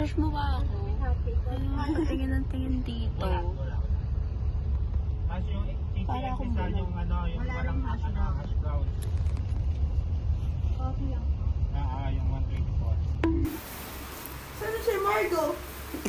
Crush mo ba ako? Ayun, tingin ng tingin dito. Para akong bulag. Yung parang hash brown. Coffee lang. Yung 124. Saan si Margo?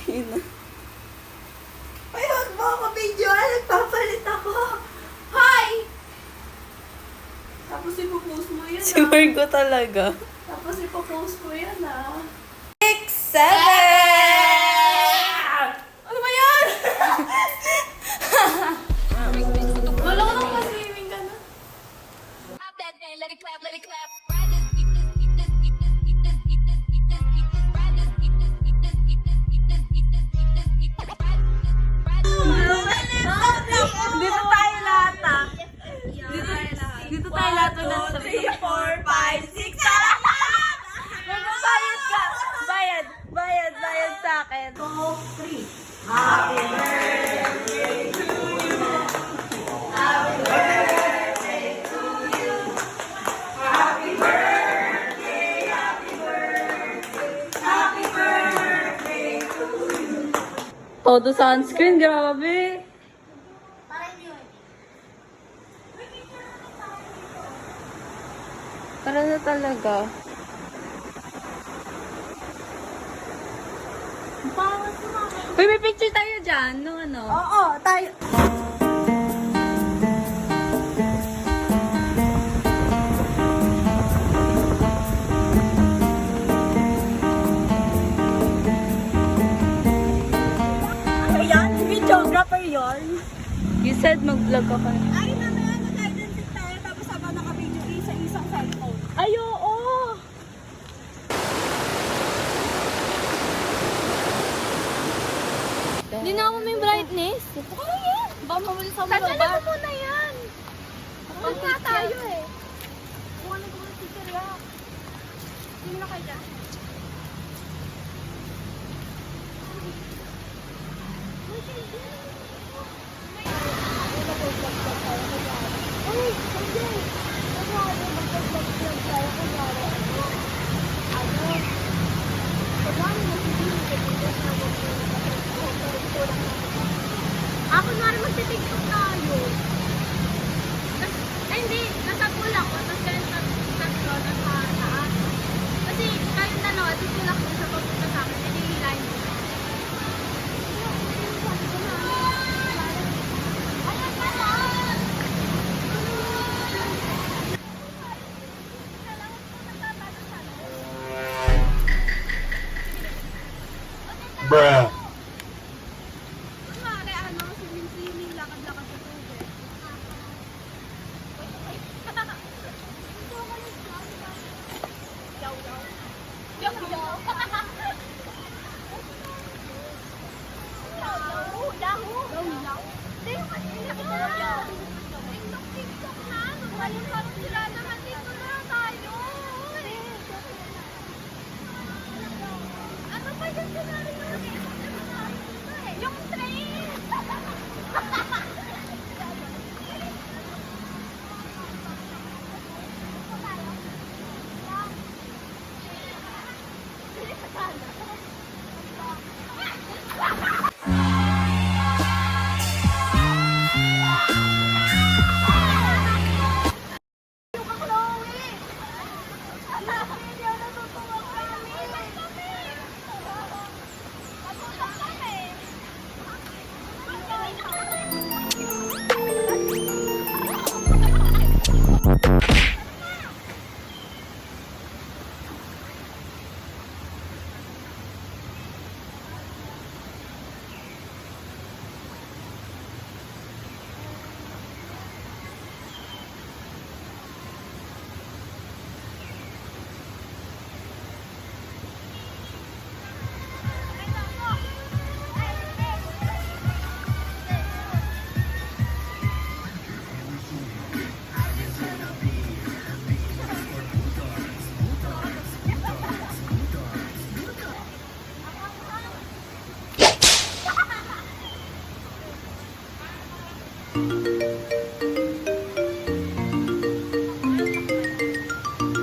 Ayun na. Ay, huwag mo ako video. Nagpapalit ako. Hi! Tapos ipopost mo yun, Si Margo talaga. Tapos ipopost mo yan, 6, 7! Ano ba yan? Wala ko nang pa-swimming ka na. Pop that thing, let it clap, let it clap. Ride this, eat this, eat this, eat this, eat this, eat this, eat this, eat this. Ride this, eat this, eat this, eat this, eat this, eat this, eat this, eat this. Ride this, Dito tayo lahat, Dito tayo lahat. 2, 3, 4, 5, 6, Magbabayad ka! Bayad sa akin. 2, 3. Happy birthday to you. Happy birthday to you. Happy birthday, happy birthday. Happy birthday to you. Todo sunscreen, grabe. Para na talaga. Uy, may picture tayo dyan. No, ano? Oo, tayo. Ano yan? Videographer yun? You said mag-vlog ako. Ay, mamaya mag-identity tayo tapos habang naka-video sa isang cellphone. Ay, oo! Hindi na ako may brightness. Ano yan? Baka mawala sa Tatala mga mo muna yan. Huwag nga tayo eh. Kung ano kung sticker yan. Sino na kayo dyan? Uy, hindi. Ano, mag-vlog tayo kunyari. Ano? Pagkano mo ako naman magtitiktok tayo. Ay, hindi. Natagpul ako. Tapos kayong tatlo na sa taas. Kasi kayong dalawa, tutulak ko sa papunta sa akin. Hindi hilahin mo. Ayan pa na! Bruh. Kunwari, swimming, lakad-lakad sa tubig. Ano ba yung sinabi mo? Yung train!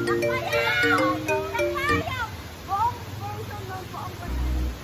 Nagpayaw! Nagpayaw! Buong version ng buong version.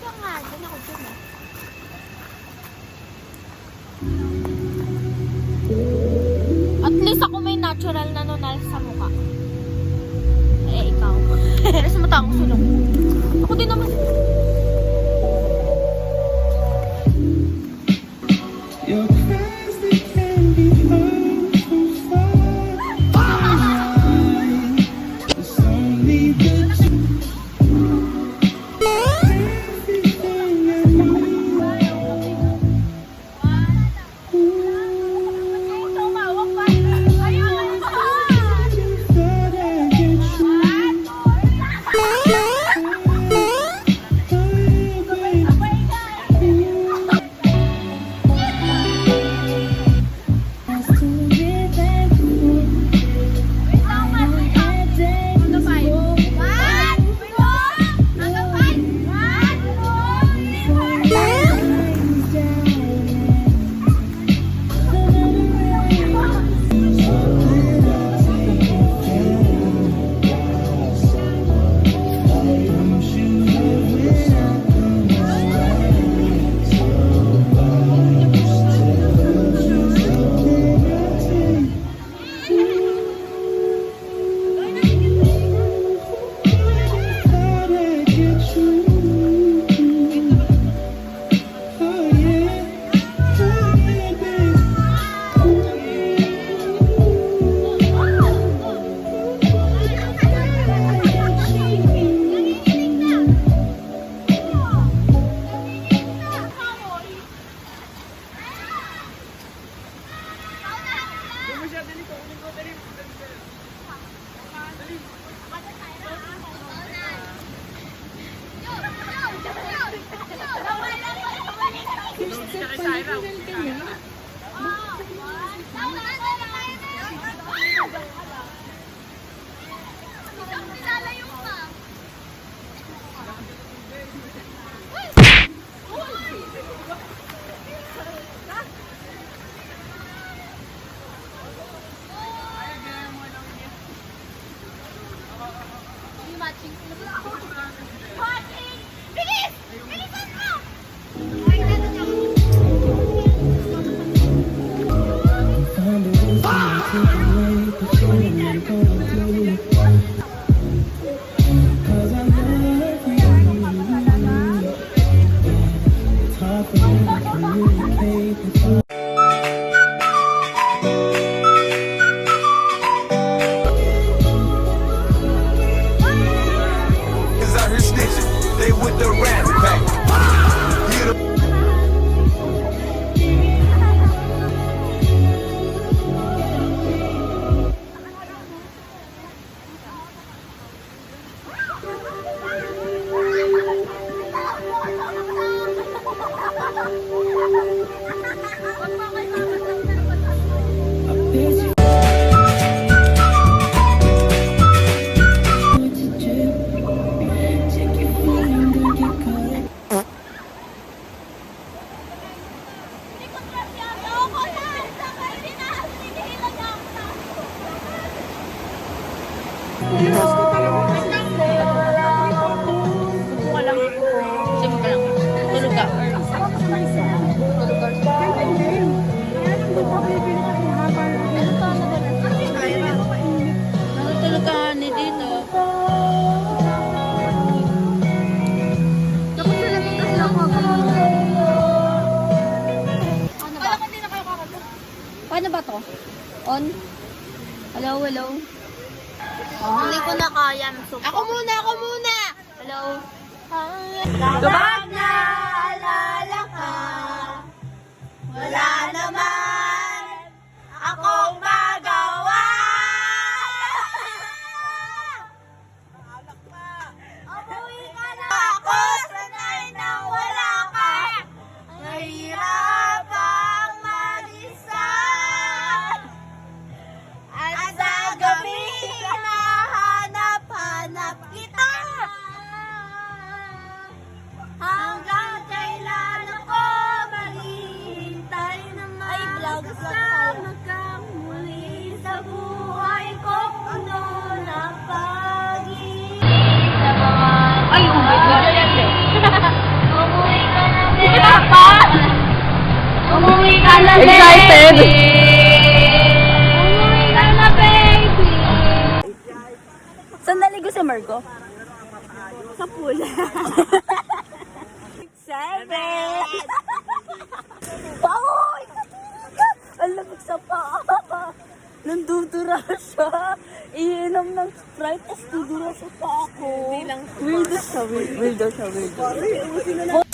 Ikaw nga, dyan ako dyan eh. At least ako may natural na nunal sa mukha. Eh, ikaw. Mas matang sulong. Ako din naman. Your cries, they can be heard from far. It's only the everything I thought I'd get Paano ba to? On? Hello, hello? Hindi ko na kaya. Ako muna! Hello? Kapag naalala ka, wala naman akong magawa. Umuwi ka na ako, sanay na wala ka. Nahihirapang mag-isa. At sa gabi, hinahanap-hanap kita. Hanggang kailan ako maghihintay naman kasama kang muli sa buhay ko puno ng pag-ibig. Ay, oh my God! baby. Lala, baby! Saan naligo si Margo? Sa pool. 7. Paoy! Ang lamig sa paa. Nandudura siya. Iinom ng Sprite, tapos dudura sa paa ko. Weirdo siya, weirdo siya, weirdo.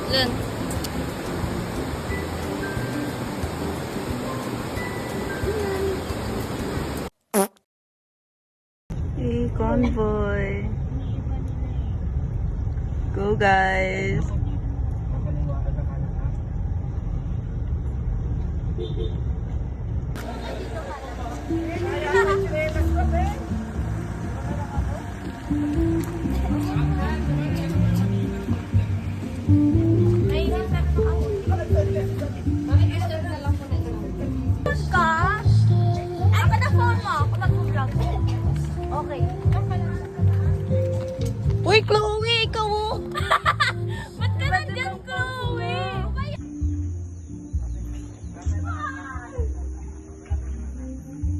Len. Hey, convoy. Go, guys. Okay. Uy, Chloe, ikaw mo. Ba't ka nandyan, Chloe?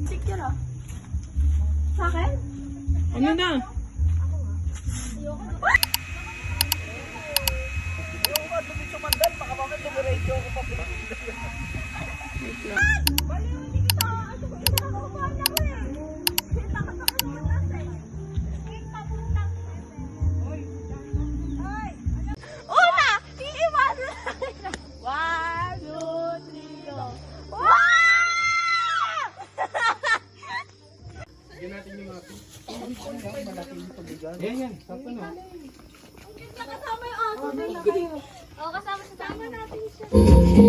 Secure ah. Sa akin? Ano na? Una! Iiwanan natin. 1, 2, 3, go. Wow! Lagyan natin yung mga yan, sakto na. Kasama yung aso. Oo, kasama sa tama natin siya.